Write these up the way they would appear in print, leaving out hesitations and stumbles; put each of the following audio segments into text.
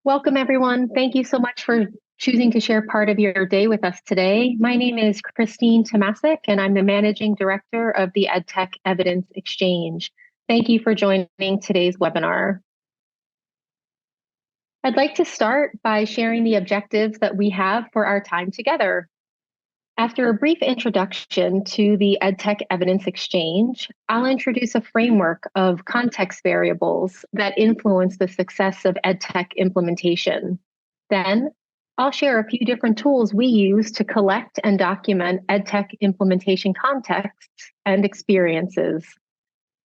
Welcome, everyone. Thank you so much for choosing to share part of your day with us today. My name is Christine Tomasic, and I'm the Managing Director of the EdTech Evidence Exchange. Thank you for joining today's webinar. I'd like to start by sharing the objectives that we have for our time together. After a brief introduction to the EdTech Evidence Exchange, I'll introduce a framework of context variables that influence the success of EdTech implementation. Then, I'll share a few different tools we use to collect and document EdTech implementation contexts and experiences.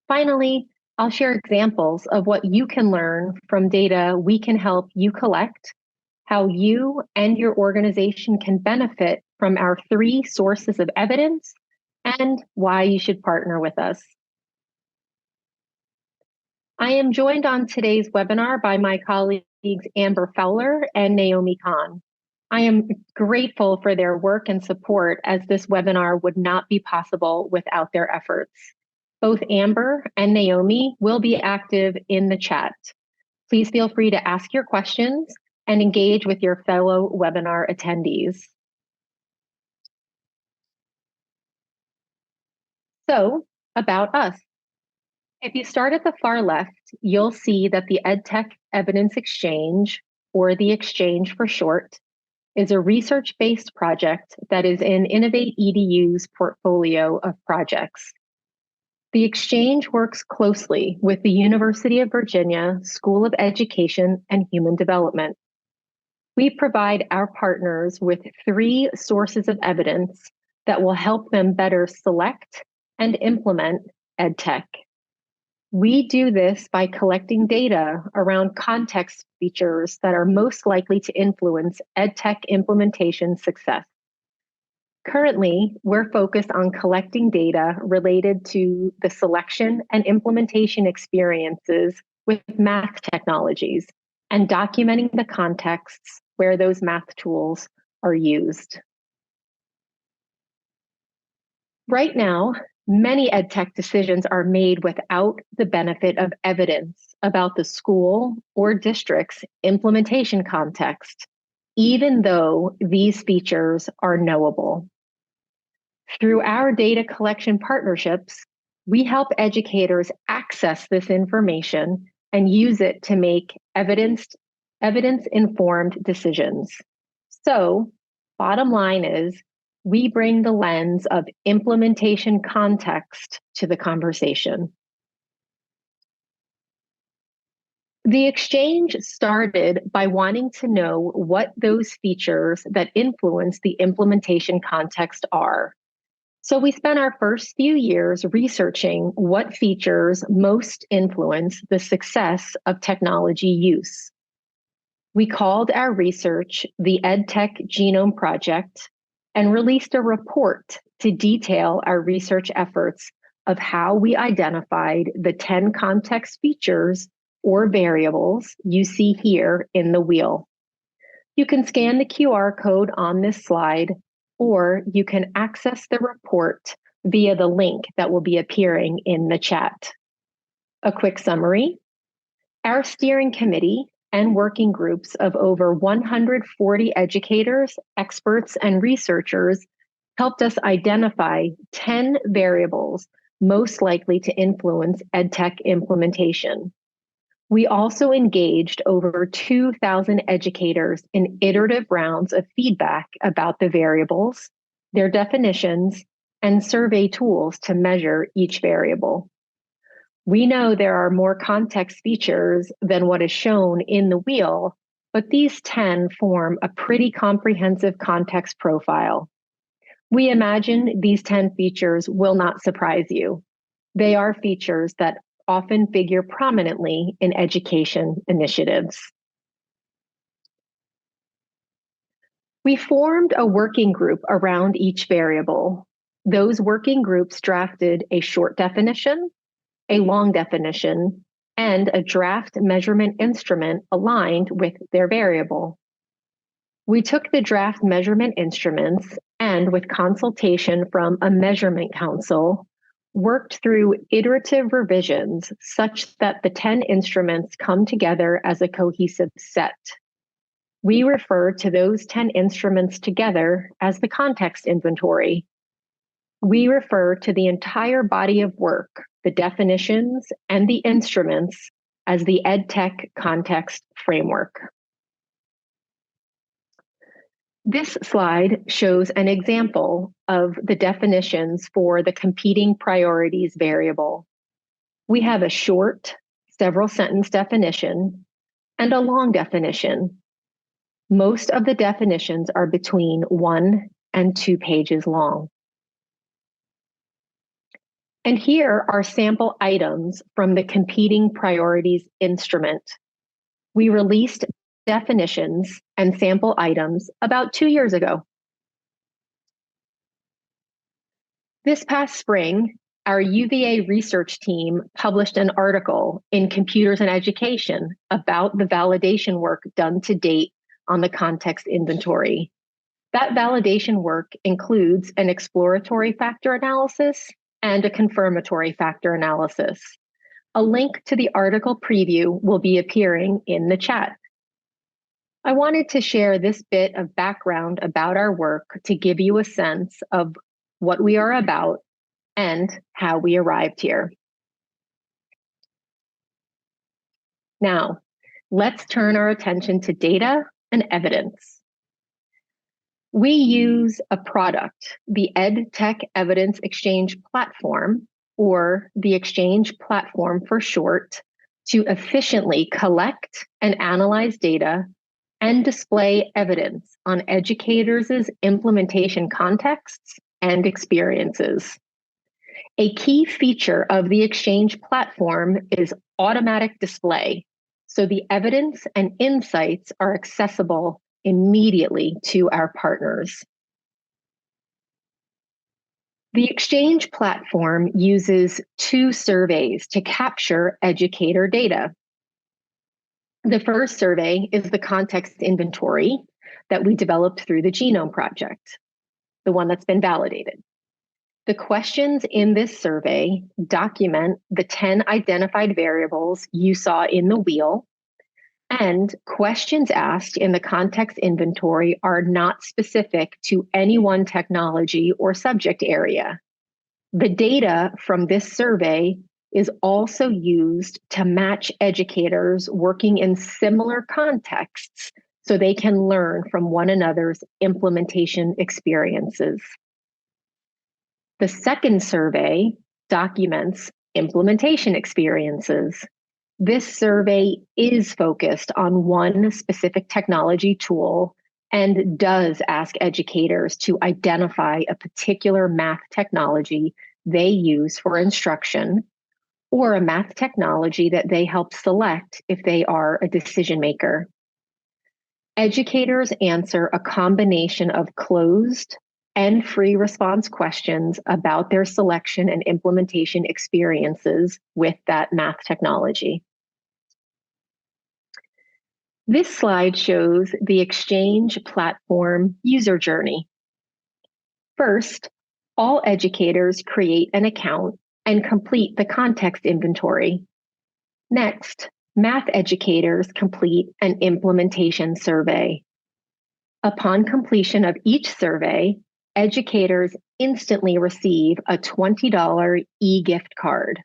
Finally, I'll share examples of what you can learn from data we can help you collect, how you and your organization can benefit from our 3 sources of evidence, and why you should partner with us. I am joined on today's webinar by my colleagues Amber Fowler and Naomi Kahn. I am grateful for their work and support, as this webinar would not be possible without their efforts. Both Amber and Naomi will be active in the chat. Please feel free to ask your questions and engage with your fellow webinar attendees. So, about us. If you start at the far left, you'll see that the EdTech Evidence Exchange, or the Exchange for short, is a research-based project that is in Innovate EDU's portfolio of projects. The Exchange works closely with the University of Virginia School of Education and Human Development. We provide our partners with 3 sources of evidence that will help them better select and implement EdTech. We do this by collecting data around context features that are most likely to influence EdTech implementation success. Currently, we're focused on collecting data related to the selection and implementation experiences with math technologies and documenting the contexts where those math tools are used. Right now, many EdTech decisions are made without the benefit of evidence about the school or district's implementation context, even though these features are knowable. Through our data collection partnerships, we help educators access this information and use it to make evidence-informed decisions. So, bottom line is, we bring the lens of implementation context to the conversation. The Exchange started by wanting to know what those features that influence the implementation context are. So we spent our first few years researching what features most influence the success of technology use. We called our research the EdTech Genome Project and released a report to detail our research efforts of how we identified the 10 context features or variables you see here in the wheel. You can scan the QR code on this slide, or you can access the report via the link that will be appearing in the chat. A quick summary. Our steering committee and working groups of over 140 educators, experts, and researchers helped us identify 10 variables most likely to influence EdTech implementation. We also engaged over 2,000 educators in iterative rounds of feedback about the variables, their definitions, and survey tools to measure each variable. We know there are more context features than what is shown in the wheel, but these 10 form a pretty comprehensive context profile. We imagine these 10 features will not surprise you. They are features that often figure prominently in education initiatives. We formed a working group around each variable. Those working groups drafted a short definition, a long definition, and a draft measurement instrument aligned with their variable. We took the draft measurement instruments and, with consultation from a measurement council, worked through iterative revisions such that the 10 instruments come together as a cohesive set We refer to those 10 instruments together as the context inventory. We refer to the entire body of work, the definitions and the instruments, as the EdTech context framework. This slide shows an example of the definitions for the competing priorities variable. We have a short, several sentence definition and a long definition. Most of the definitions are between 1 and 2 pages long. And here are sample items from the competing priorities instrument. We released definitions and sample items about 2 years ago. This past spring, our UVA research team published an article in Computers in Education about the validation work done to date on the context inventory. That validation work includes an exploratory factor analysis and a confirmatory factor analysis. A link to the article preview will be appearing in the chat. I wanted to share this bit of background about our work to give you a sense of what we are about and how we arrived here. Now, let's turn our attention to data and evidence. We use a product, the EdTech Evidence Exchange Platform, or the Exchange Platform for short, to efficiently collect and analyze data and display evidence on educators' implementation contexts and experiences. A key feature of the Exchange platform is automatic display, so the evidence and insights are accessible immediately to our partners. The Exchange platform uses 2 surveys to capture educator data. The first survey is the context inventory that we developed through the Genome Project, the one that's been validated. The questions in this survey document the 10 identified variables you saw in the wheel, and questions asked in the context inventory are not specific to any one technology or subject area. The data from this survey is also used to match educators working in similar contexts so they can learn from one another's implementation experiences. The second survey documents implementation experiences. This survey is focused on one specific technology tool and does ask educators to identify a particular math technology they use for instruction, or a math technology that they help select if they are a decision maker. Educators answer a combination of closed and free response questions about their selection and implementation experiences with that math technology. This slide shows the Exchange platform user journey. First, all educators create an account and complete the context inventory. Next, math educators complete an implementation survey. Upon completion of each survey, educators instantly receive a $20 e-gift card.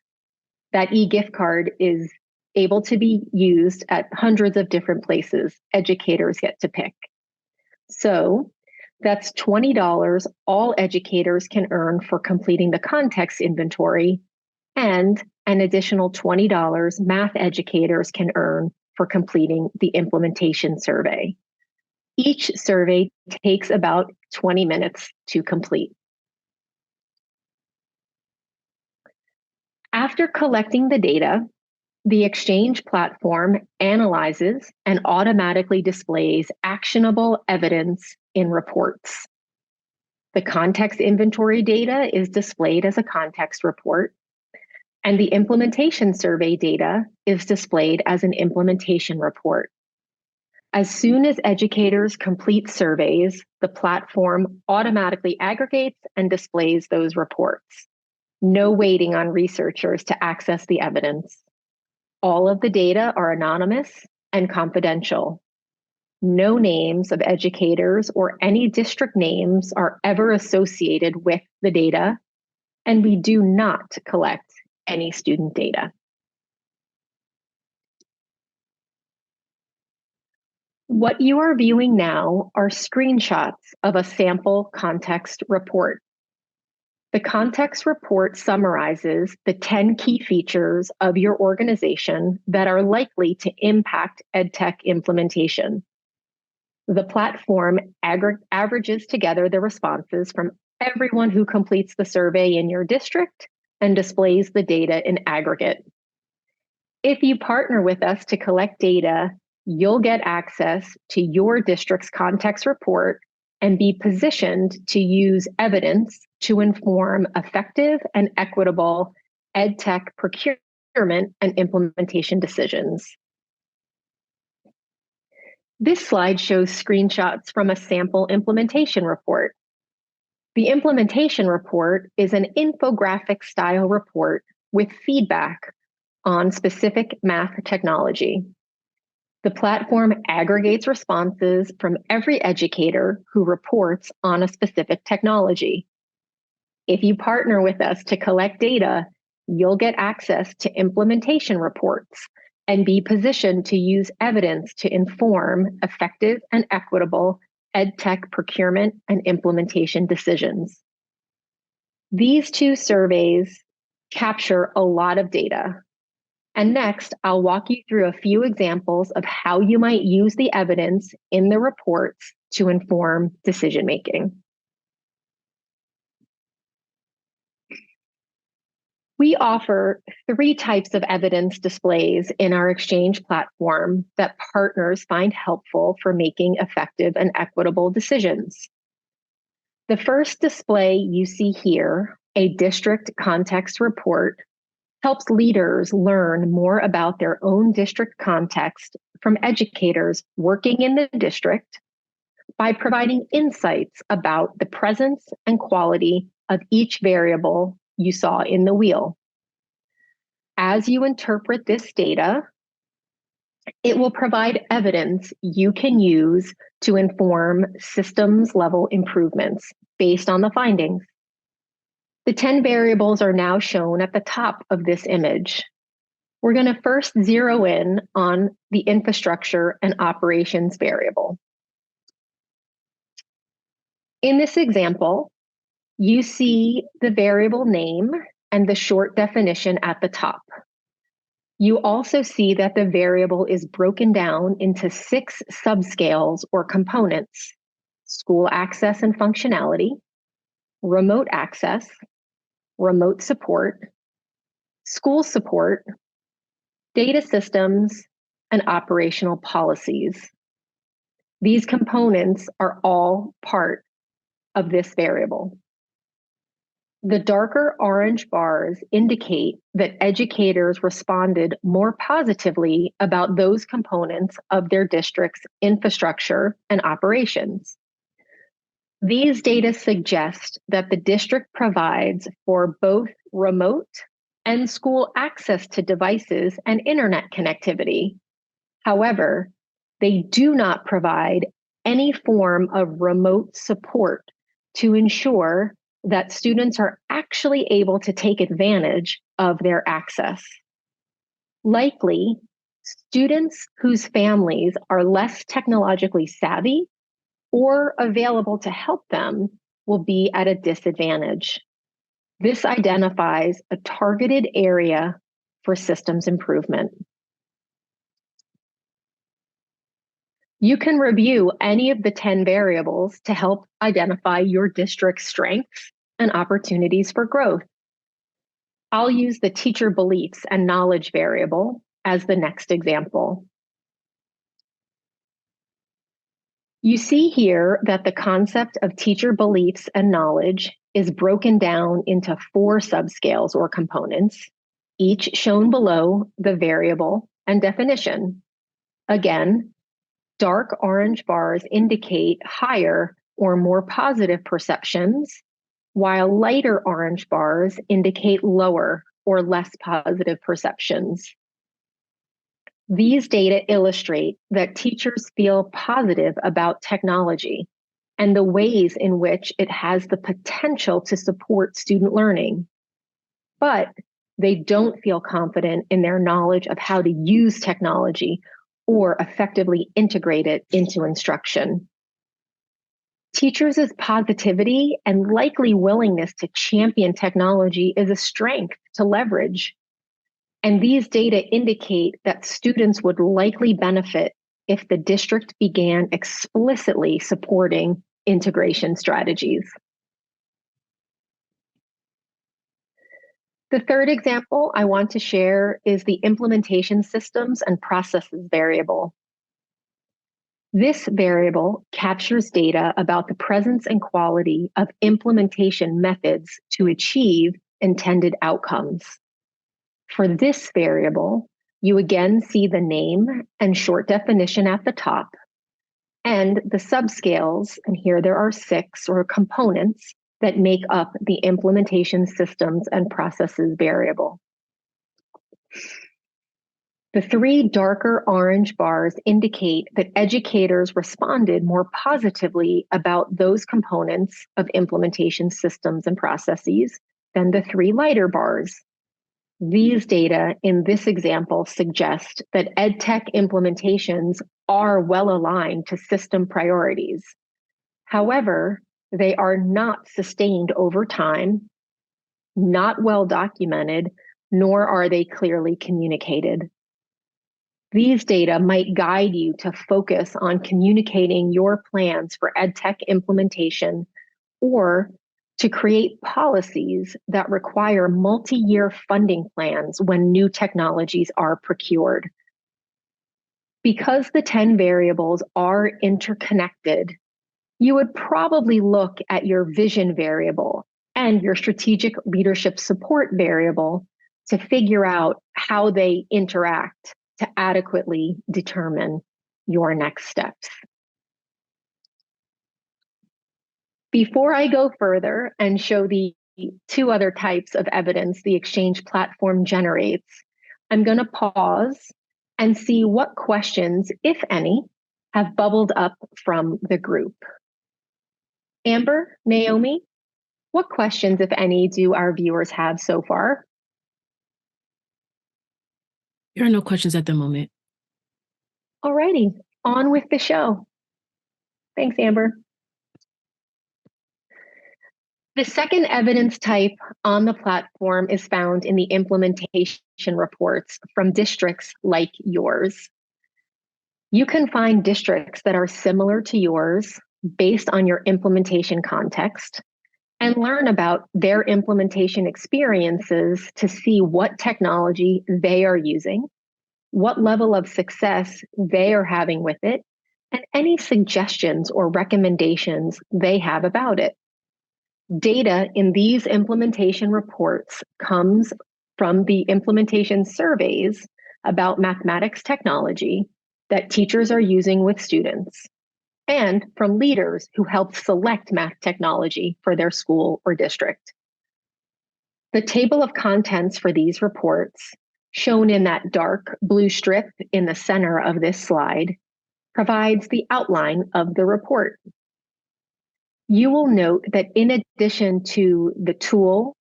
That e-gift card is able to be used at hundreds of different places educators get to pick. So that's $20 all educators can earn for completing the context inventory, and an additional $20 math educators can earn for completing the implementation survey. Each survey takes about 20 minutes to complete. After collecting the data, the Exchange platform analyzes and automatically displays actionable evidence in reports. The context inventory data is displayed as a context report, and the implementation survey data is displayed as an implementation report. As soon as educators complete surveys, the platform automatically aggregates and displays those reports. No waiting on researchers to access the evidence. All of the data are anonymous and confidential. No names of educators or any district names are ever associated with the data, and we do not collect any student data. What you are viewing now are screenshots of a sample context report. The context report summarizes the 10 key features of your organization that are likely to impact EdTech implementation. The platform averages together the responses from everyone who completes the survey in your district and displays the data in aggregate. If you partner with us to collect data, you'll get access to your district's context report and be positioned to use evidence to inform effective and equitable EdTech procurement and implementation decisions. This slide shows screenshots from a sample implementation report. The implementation report is an infographic style report with feedback on specific math technology. The platform aggregates responses from every educator who reports on a specific technology. If you partner with us to collect data, you'll get access to implementation reports and be positioned to use evidence to inform effective and equitable EdTech procurement and implementation decisions. These two surveys capture a lot of data. And next, I'll walk you through a few examples of how you might use the evidence in the reports to inform decision-making. We offer 3 types of evidence displays in our Exchange platform that partners find helpful for making effective and equitable decisions. The first display you see here, a district context report, helps leaders learn more about their own district context from educators working in the district by providing insights about the presence and quality of each variable you saw in the wheel. As you interpret this data, it will provide evidence you can use to inform systems level improvements based on the findings. The 10 variables are now shown at the top of this image. We're going to first zero in on the infrastructure and operations variable. In this example, you see the variable name and the short definition at the top. You also see that the variable is broken down into 6 subscales or components: school access and functionality, remote access, remote support, school support, data systems, and operational policies. These components are all part of this variable. The darker orange bars indicate that educators responded more positively about those components of their district's infrastructure and operations. These data suggest that the district provides for both remote and school access to devices and internet connectivity. However, they do not provide any form of remote support to ensure that students are actually able to take advantage of their access. Likely, students whose families are less technologically savvy or available to help them will be at a disadvantage. This identifies a targeted area for systems improvement. You can review any of the 10 variables to help identify your district's strengths and opportunities for growth. I'll use the teacher beliefs and knowledge variable as the next example. You see here that the concept of teacher beliefs and knowledge is broken down into 4 subscales or components, each shown below the variable and definition. Again, dark orange bars indicate higher or more positive perceptions, while lighter orange bars indicate lower or less positive perceptions. These data illustrate that teachers feel positive about technology and the ways in which it has the potential to support student learning, but they don't feel confident in their knowledge of how to use technology or effectively integrate it into instruction. Teachers' positivity and likely willingness to champion technology is a strength to leverage. And these data indicate that students would likely benefit if the district began explicitly supporting integration strategies. The third example I want to share is the implementation systems and processes variable. This variable captures data about the presence and quality of implementation methods to achieve intended outcomes. For this variable, you again see the name and short definition at the top, and the subscales, and here there are 6 or components that make up the implementation systems and processes variable. The 3 darker orange bars indicate that educators responded more positively about those components of implementation systems and processes than the 3 lighter bars. These data in this example suggest that EdTech implementations are well aligned to system priorities. However, they are not sustained over time, not well documented, nor are they clearly communicated. These data might guide you to focus on communicating your plans for EdTech implementation or to create policies that require multi-year funding plans when new technologies are procured. Because the 10 variables are interconnected, you would probably look at your vision variable and your strategic leadership support variable to figure out how they interact to adequately determine your next steps. Before I go further and show the 2 other types of evidence the Exchange platform generates, I'm going to pause and see what questions, if any, have bubbled up from the group. Amber, Naomi, what questions, if any, do our viewers have so far? There are no questions at the moment. All righty, on with the show. Thanks, Amber. The second evidence type on the platform is found in the implementation reports from districts like yours. You can find districts that are similar to yours based on your implementation context and learn about their implementation experiences to see what technology they are using, what level of success they are having with it, and any suggestions or recommendations they have about it. Data in these implementation reports comes from the implementation surveys about mathematics technology that teachers are using with students, and from leaders who help select math technology for their school or district. The table of contents for these reports, shown in that dark blue strip in the center of this slide, provides the outline of the report. You will note that in addition to the tool,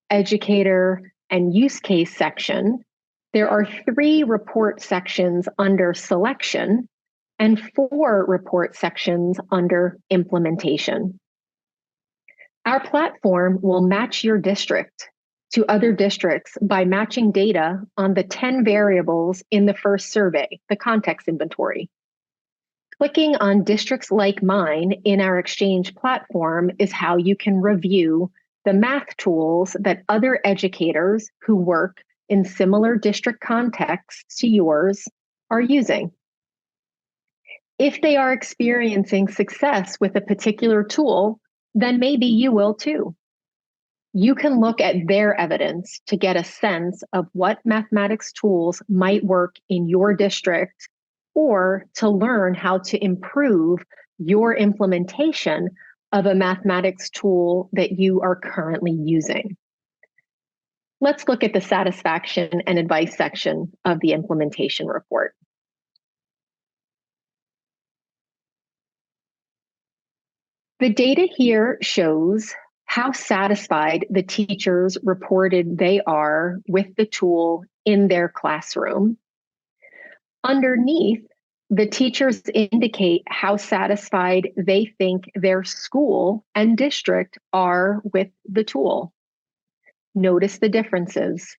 educator, and use case section, there are 3 report sections under selection and 4 report sections under implementation. Our platform will match your district to other districts by matching data on the 10 variables in the first survey, the context inventory. Clicking on districts like mine in our Exchange platform is how you can review the math tools that other educators who work in similar district contexts to yours are using. If they are experiencing success with a particular tool, then maybe you will too. You can look at their evidence to get a sense of what mathematics tools might work in your district, or to learn how to improve your implementation of a mathematics tool that you are currently using. Let's look at the satisfaction and advice section of the implementation report. The data here shows how satisfied the teachers reported they are with the tool in their classroom. Underneath, the teachers indicate how satisfied they think their school and district are with the tool. Notice the differences.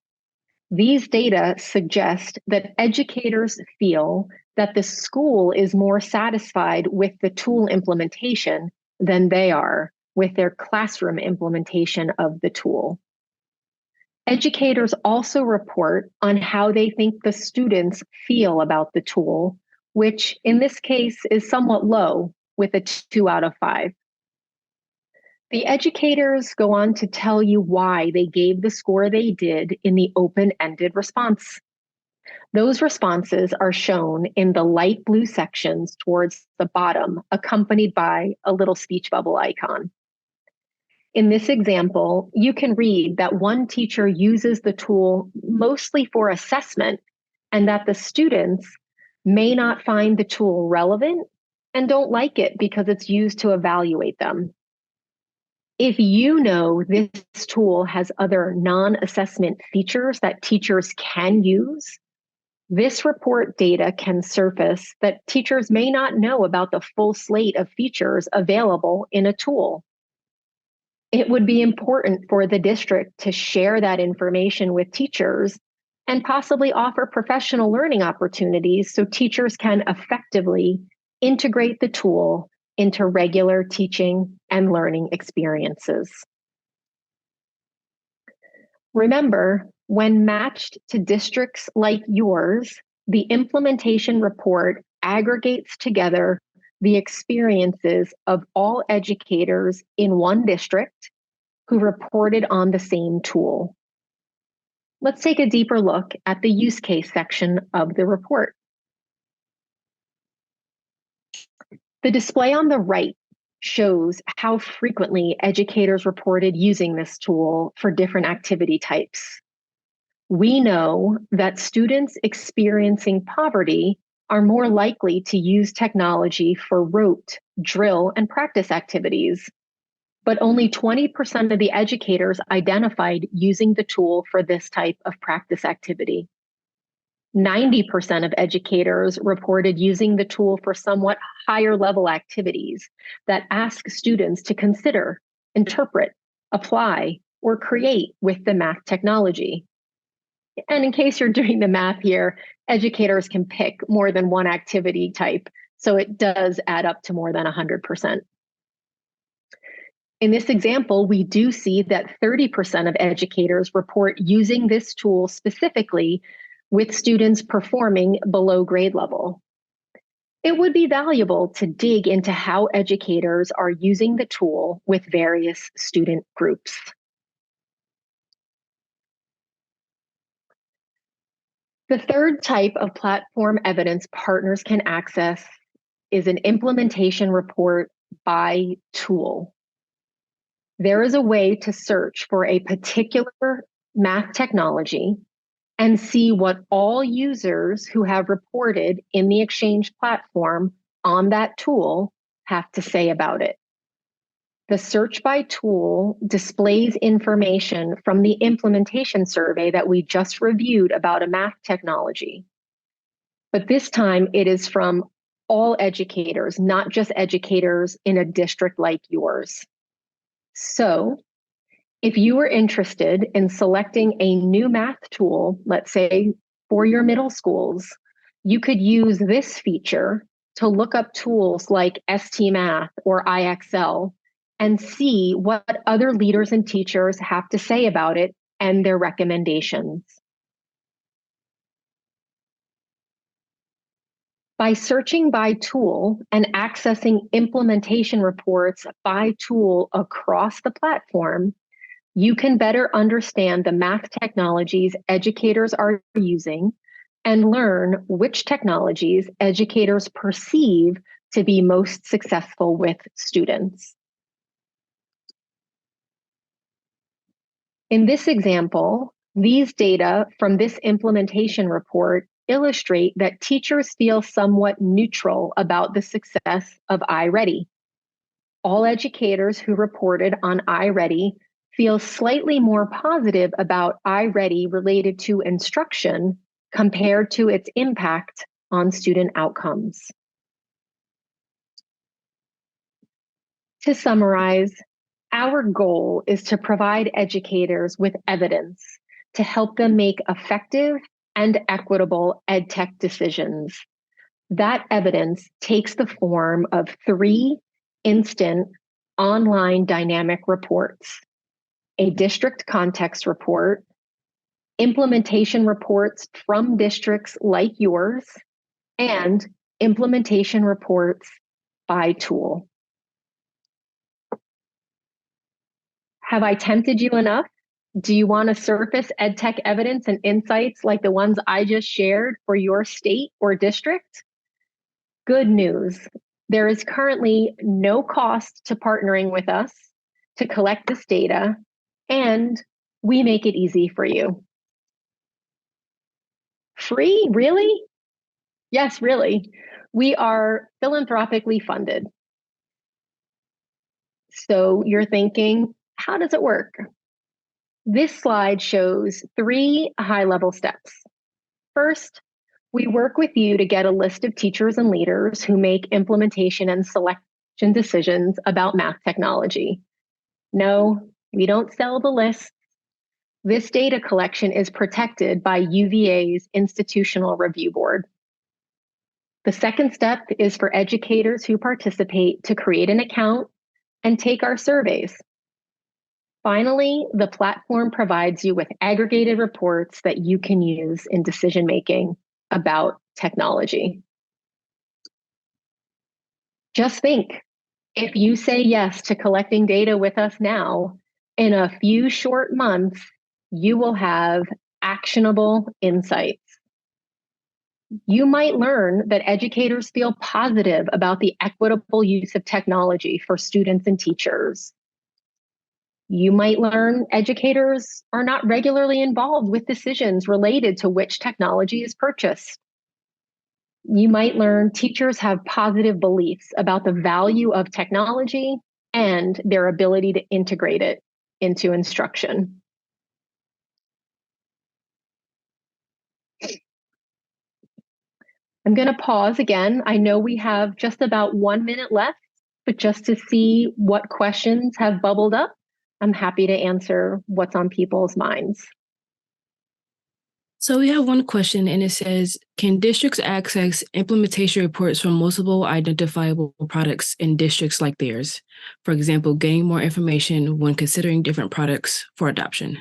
These data suggest that educators feel that the school is more satisfied with the tool implementation than they are with their classroom implementation of the tool. Educators also report on how they think the students feel about the tool, which in this case is somewhat low with a 2 out of 5. The educators go on to tell you why they gave the score they did in the open-ended response. Those responses are shown in the light blue sections towards the bottom, accompanied by a little speech bubble icon. In this example, you can read that one teacher uses the tool mostly for assessment and that the students may not find the tool relevant and don't like it because it's used to evaluate them. If you know this tool has other non-assessment features that teachers can use, this report data can surface that teachers may not know about the full slate of features available in a tool. It would be important for the district to share that information with teachers and possibly offer professional learning opportunities so teachers can effectively integrate the tool into regular teaching and learning experiences. Remember, when matched to districts like yours, the implementation report aggregates together the experiences of all educators in one district who reported on the same tool. Let's take a deeper look at the use case section of the report. The display on the right shows how frequently educators reported using this tool for different activity types. We know that students experiencing poverty are more likely to use technology for rote, drill, and practice activities, but only 20% of the educators identified using the tool for this type of practice activity. 90% of educators reported using the tool for somewhat higher level activities that ask students to consider, interpret, apply, or create with the math technology. And in case you're doing the math here, educators can pick more than one activity type, so it does add up to more than 100%. In this example, we do see that 30% of educators report using this tool specifically with students performing below grade level. It would be valuable to dig into how educators are using the tool with various student groups. The third type of platform evidence partners can access is an implementation report by tool. There is a way to search for a particular math technology and see what all users who have reported in the Exchange platform on that tool have to say about it. The search by tool displays information from the implementation survey that we just reviewed about a math technology. But this time it is from all educators, not just educators in a district like yours. So if you were interested in selecting a new math tool, let's say for your middle schools, you could use this feature to look up tools like STMath or IXL and see what other leaders and teachers have to say about it and their recommendations. By searching by tool and accessing implementation reports by tool across the platform, you can better understand the math technologies educators are using and learn which technologies educators perceive to be most successful with students. In this example, These data from this implementation report illustrate that teachers feel somewhat neutral about the success of iReady. All educators who reported on iReady feel slightly more positive about iReady related to instruction compared to its impact on student outcomes. To summarize, our goal is to provide educators with evidence to help them make effective and equitable EdTech decisions. That evidence takes the form of 3 instant online dynamic reports: a district context report, implementation reports from districts like yours, and implementation reports by tool. Have I tempted you enough? Do you want to surface EdTech evidence and insights like the ones I just shared for your state or district? Good news. There is currently no cost to partnering with us to collect this data, and we make it easy for you. Free? Really? Yes, really. We are philanthropically funded. So you're thinking, how does it work? This slide shows 3 high-level steps. First, we work with you to get a list of teachers and leaders who make implementation and selection decisions about math technology. No, we don't sell the list. This data collection is protected by UVA's Institutional Review Board. The second step is for educators who participate to create an account and take our surveys. Finally, the platform provides you with aggregated reports that you can use in decision-making about technology. Just think, if you say yes to collecting data with us now, in a few short months, you will have actionable insights. You might learn that educators feel positive about the equitable use of technology for students and teachers. You might learn educators are not regularly involved with decisions related to which technology is purchased. You might learn teachers have positive beliefs about the value of technology and their ability to integrate it into instruction. I'm going to pause again. I know we have just about 1 minute left, but just to see what questions have bubbled up, I'm happy to answer what's on people's minds. So we have one question and it says, can districts access implementation reports from multiple identifiable products in districts like theirs? For example, gain more information when considering different products for adoption.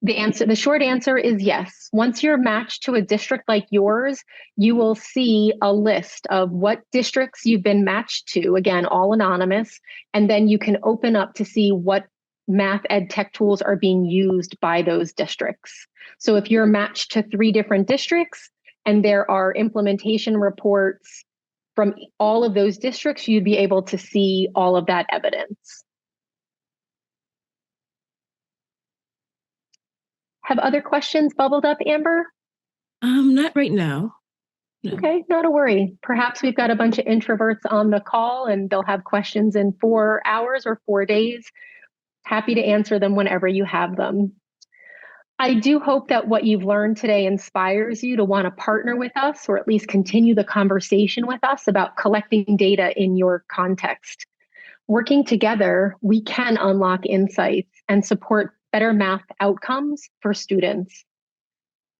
The short answer is yes. Once you're matched to a district like yours, you will see a list of what districts you've been matched to, again, all anonymous, and then you can open up to see what math ed tech tools are being used by those districts. So if you're matched to 3 different districts and there are implementation reports from all of those districts, you'd be able to see all of that evidence. Have other questions bubbled up, Amber? Not right now. No. Okay, not a worry. Perhaps we've got a bunch of introverts on the call and they'll have questions in 4 hours or 4 days. Happy to answer them whenever you have them. I do hope that what you've learned today inspires you to want to partner with us, or at least continue the conversation with us about collecting data in your context. Working together, we can unlock insights and support better math outcomes for students.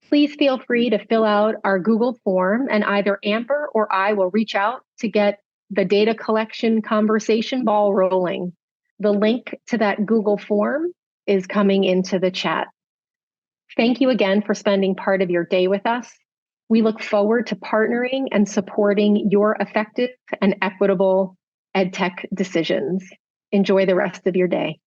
Please feel free to fill out our Google form and either Amber or I will reach out to get the data collection conversation ball rolling. The link to that Google form is coming into the chat. Thank you again for spending part of your day with us. We look forward to partnering and supporting your effective and equitable EdTech decisions. Enjoy the rest of your day.